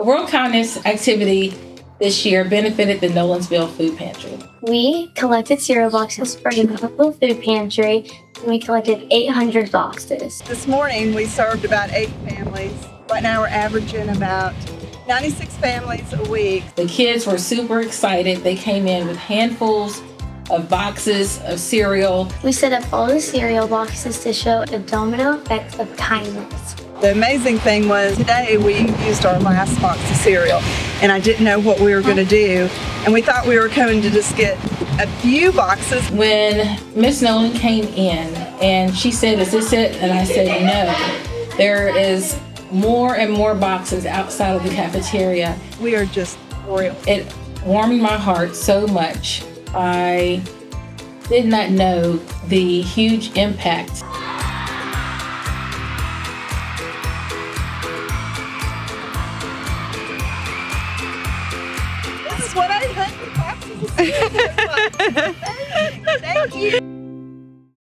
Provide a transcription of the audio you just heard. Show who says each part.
Speaker 1: The World Kindness activity this year benefited the Nolensville Food Pantry.
Speaker 2: We collected cereal boxes for the local food pantry, and we collected 800 boxes.
Speaker 3: This morning we served about 8 families. Right now we're averaging about 96 families a week.
Speaker 1: The kids were super excited. They came in with handfuls of boxes of cereal.
Speaker 2: We set up all the cereal boxes to show a domino effect of kindness.
Speaker 3: The amazing thing was today we used our last box of cereal, and I didn't know what we were going to do, and we thought we were going to just get a few boxes.
Speaker 1: When Miss Nolan came in and she said, "Is this it?" and I said, "No, there is more and more boxes outside of the cafeteria."
Speaker 3: We are just thrilled.
Speaker 1: It warmed my heart so much. I did not know the huge impact.
Speaker 3: This is what 800 boxes of cereal looks like. Thank you.